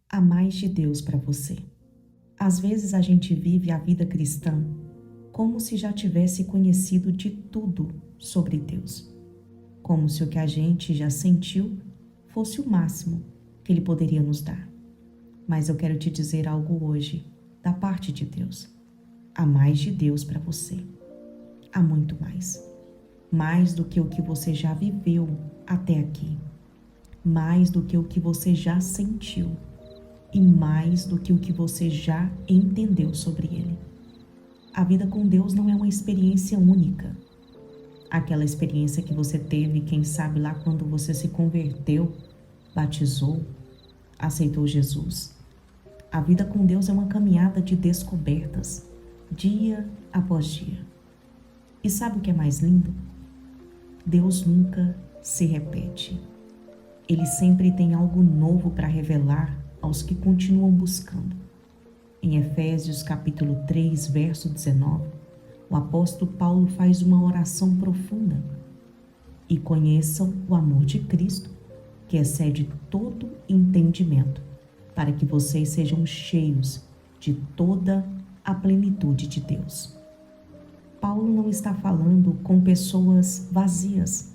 Há mais de Deus para você. Às vezes a gente vive a vida cristã como se já tivesse conhecido de tudo sobre Deus, como se o que a gente já sentiu fosse o máximo que Ele poderia nos dar. Mas eu quero te dizer algo hoje, da parte de Deus. Há mais de Deus para você. Há muito mais. Mais do que o que você já viveu até aqui. Mais do que o que você já sentiu. E mais do que o que você já entendeu sobre Ele. A vida com Deus não é uma experiência única. Aquela experiência que você teve, quem sabe lá quando você se converteu, batizou, aceitou Jesus. A vida com Deus é uma caminhada de descobertas, dia após dia. E sabe o que é mais lindo? Deus nunca se repete. Ele sempre tem algo novo para revelar aos que continuam buscando. Em Efésios capítulo 3, verso 19, o apóstolo Paulo faz uma oração profunda. E conheçam o amor de Cristo, que excede todo entendimento, para que vocês sejam cheios de toda a plenitude de Deus. Paulo não está falando com pessoas vazias.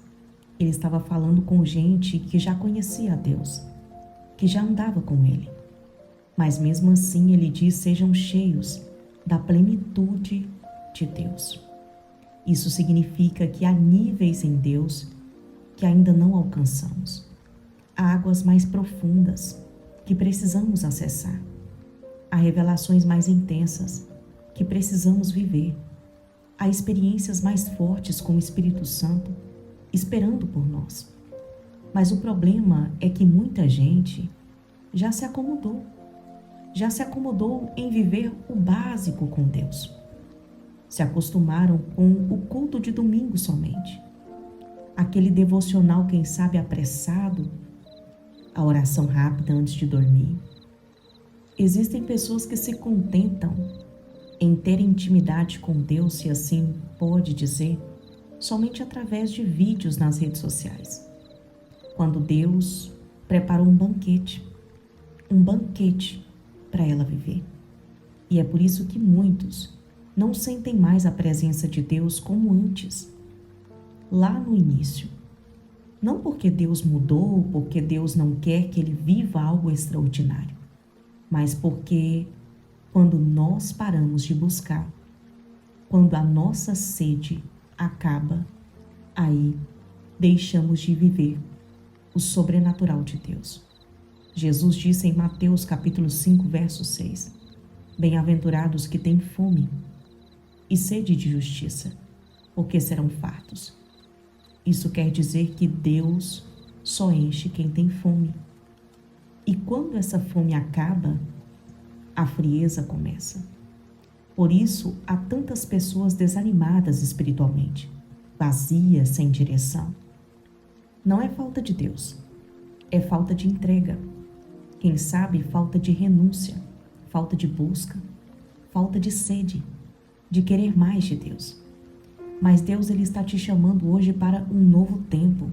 Ele estava falando com gente que já conhecia a Deus, que já andava com Ele. Mas mesmo assim ele diz: sejam cheios da plenitude de Deus. Isso significa que há níveis em Deus que ainda não alcançamos. Há águas mais profundas que precisamos acessar. Há revelações mais intensas que precisamos viver. Há experiências mais fortes com o Espírito Santo esperando por nós. Mas o problema é que muita gente já se acomodou em viver o básico com Deus. Se acostumaram com o culto de domingo somente. Aquele devocional, quem sabe, apressado, a oração rápida antes de dormir. Existem pessoas que se contentam em ter intimidade com Deus, se assim pode dizer, somente através de vídeos nas redes sociais. Quando Deus preparou um banquete para ela viver. E é por isso que muitos não sentem mais a presença de Deus como antes, lá no início. Não porque Deus mudou, porque Deus não quer que ele viva algo extraordinário, mas porque quando nós paramos de buscar, quando a nossa sede acaba, aí deixamos de viver o sobrenatural de Deus. Jesus disse em Mateus capítulo 5, verso 6, bem-aventurados que têm fome e sede de justiça, porque serão fartos. Isso quer dizer que Deus só enche quem tem fome. E quando essa fome acaba, a frieza começa. Por isso, há tantas pessoas desanimadas espiritualmente, vazias, sem direção. Não é falta de Deus, é falta de entrega. Quem sabe, falta de renúncia, falta de busca, falta de sede, de querer mais de Deus. Mas Deus, ele está te chamando hoje para um novo tempo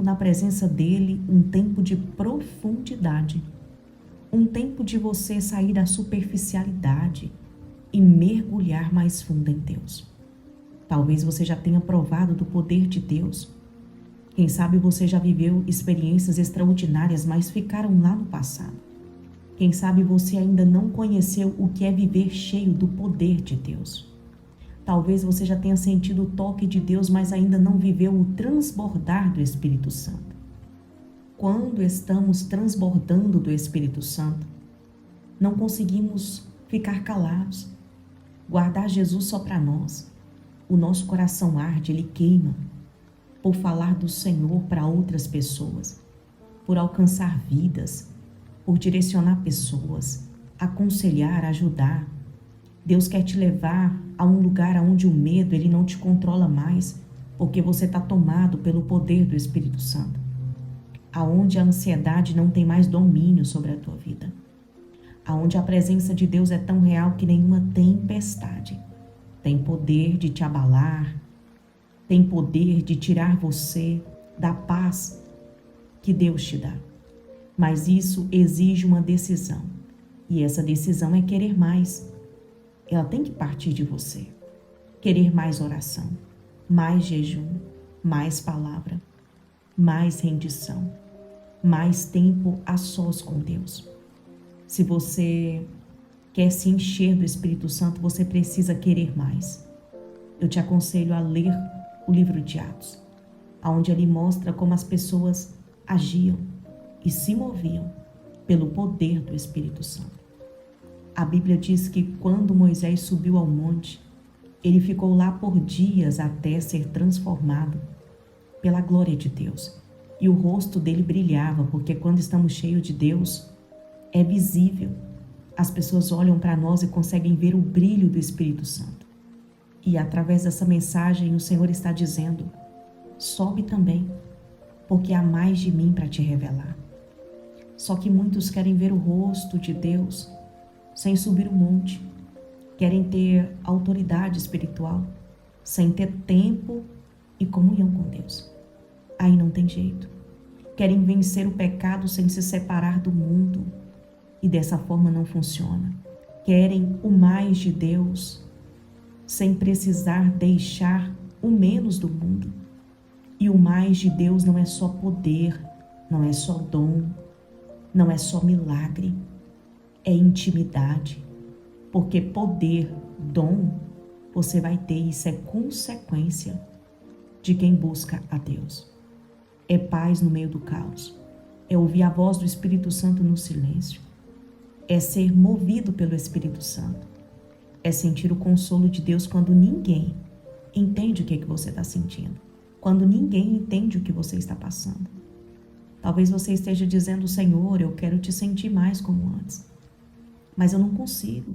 na presença dele, um tempo de profundidade, um tempo de você sair da superficialidade e mergulhar mais fundo em Deus. Talvez você já tenha provado do poder de Deus. Quem sabe você já viveu experiências extraordinárias, mas ficaram lá no passado. Quem sabe você ainda não conheceu o que é viver cheio do poder de Deus. Talvez você já tenha sentido o toque de Deus, mas ainda não viveu o transbordar do Espírito Santo. Quando estamos transbordando do Espírito Santo, não conseguimos ficar calados, guardar Jesus só para nós. O nosso coração arde, ele queima por falar do Senhor para outras pessoas, por alcançar vidas, por direcionar pessoas, aconselhar, ajudar. Deus quer te levar a um lugar onde o medo ele não te controla mais, porque você está tomado pelo poder do Espírito Santo. Aonde a ansiedade não tem mais domínio sobre a tua vida. Aonde a presença de Deus é tão real que nenhuma tempestade tem poder de te abalar, tem poder de tirar você da paz que Deus te dá. Mas isso exige uma decisão. E essa decisão é querer mais. Ela tem que partir de você. Querer mais oração, mais jejum, mais palavra, mais rendição, mais tempo a sós com Deus. Se você quer se encher do Espírito Santo, você precisa querer mais. Eu te aconselho a ler o livro de Atos, onde ele mostra como as pessoas agiam e se moviam pelo poder do Espírito Santo. A Bíblia diz que quando Moisés subiu ao monte, ele ficou lá por dias até ser transformado pela glória de Deus. E o rosto dele brilhava, porque quando estamos cheios de Deus, é visível. As pessoas olham para nós e conseguem ver o brilho do Espírito Santo. E através dessa mensagem, o Senhor está dizendo: sobe também, porque há mais de mim para te revelar. Só que muitos querem ver o rosto de Deus sem subir o monte. Querem ter autoridade espiritual sem ter tempo e comunhão com Deus. Aí não tem jeito. Querem vencer o pecado sem se separar do mundo. E dessa forma não funciona. Querem o mais de Deus sem precisar deixar o menos do mundo. E o mais de Deus não é só poder, não é só dom, não é só milagre, é intimidade. Porque poder, dom, você vai ter, isso é consequência de quem busca a Deus. É paz no meio do caos, é ouvir a voz do Espírito Santo no silêncio, é ser movido pelo Espírito Santo, é sentir o consolo de Deus quando ninguém entende o que você está sentindo, quando ninguém entende o que você está passando. Talvez você esteja dizendo: Senhor, eu quero te sentir mais como antes, mas eu não consigo.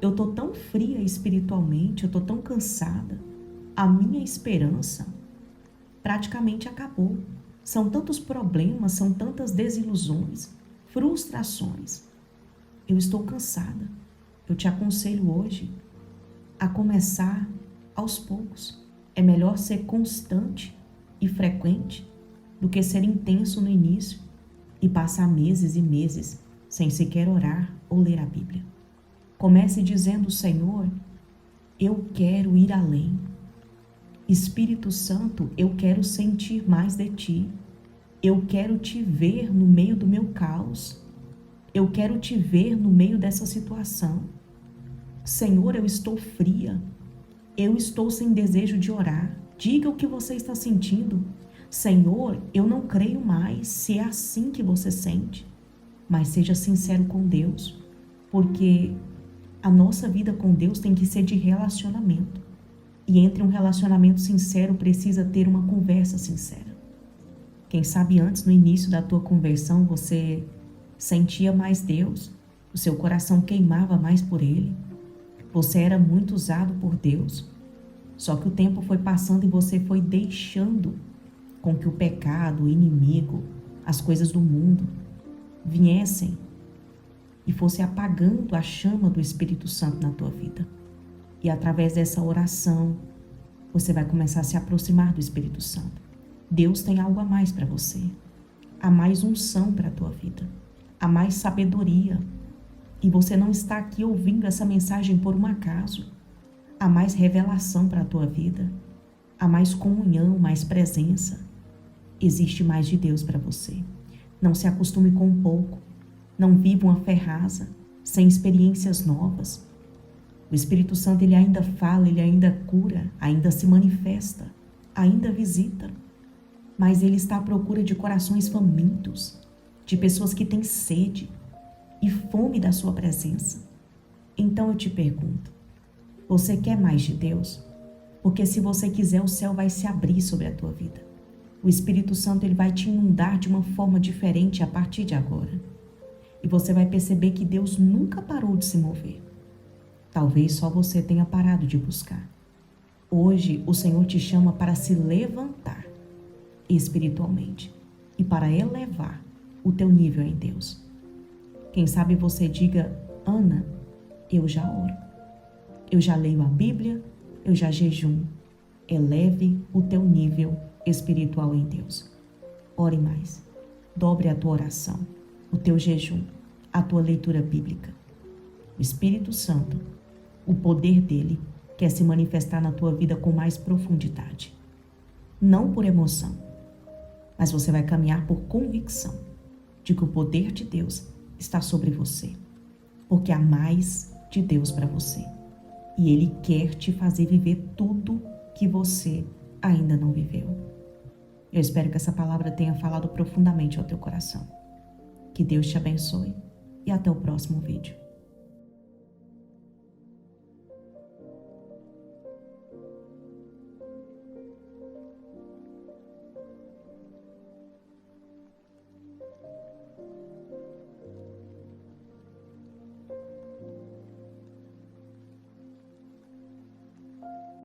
Eu estou tão fria espiritualmente, eu estou tão cansada. A minha esperança praticamente acabou. São tantos problemas, são tantas desilusões, frustrações. Eu estou cansada. Eu te aconselho hoje a começar aos poucos. É melhor ser constante e frequente do que ser intenso no início e passar meses e meses sem sequer orar ou ler a Bíblia. Comece dizendo: Senhor, eu quero ir além. Espírito Santo, eu quero sentir mais de Ti. Eu quero Te ver no meio do meu caos. Eu quero Te ver no meio dessa situação. Senhor, eu estou fria. Eu estou sem desejo de orar. Diga o que você está sentindo. Senhor, eu não creio mais, se é assim que você sente. Mas seja sincero com Deus, porque a nossa vida com Deus tem que ser de relacionamento. E entre um relacionamento sincero precisa ter uma conversa sincera. Quem sabe antes, no início da tua conversão, você sentia mais Deus, o seu coração queimava mais por Ele. Você era muito usado por Deus. Só que o tempo foi passando e você foi deixando com que o pecado, o inimigo, as coisas do mundo viessem e fosse apagando a chama do Espírito Santo na tua vida. E através dessa oração, você vai começar a se aproximar do Espírito Santo. Deus tem algo a mais para você. Há mais unção para a tua vida. Há mais sabedoria. E você não está aqui ouvindo essa mensagem por um acaso. Há mais revelação para a tua vida. Há mais comunhão, mais presença. Existe mais de Deus para você. Não se acostume com pouco. Não viva uma fé rasa, sem experiências novas. O Espírito Santo, ele ainda fala, ele ainda cura, ainda se manifesta, ainda visita. Mas ele está à procura de corações famintos, de pessoas que têm sede e fome da sua presença. Então eu te pergunto, você quer mais de Deus? Porque se você quiser, o céu vai se abrir sobre a tua vida. O Espírito Santo, ele vai te inundar de uma forma diferente a partir de agora. E você vai perceber que Deus nunca parou de se mover. Talvez só você tenha parado de buscar. Hoje, o Senhor te chama para se levantar espiritualmente e para elevar o teu nível em Deus. Quem sabe você diga: Ana, eu já oro. Eu já leio a Bíblia, eu já jejum. Eleve o teu nível espiritual em Deus. Ore mais. Dobre a tua oração, o teu jejum, a tua leitura bíblica. O Espírito Santo, o poder dele, quer se manifestar na tua vida com mais profundidade. Não por emoção, mas você vai caminhar por convicção de que o poder de Deus está sobre você, porque há mais de Deus para você. E Ele quer te fazer viver tudo que você ainda não viveu. Eu espero que essa palavra tenha falado profundamente ao teu coração. Que Deus te abençoe e até o próximo vídeo.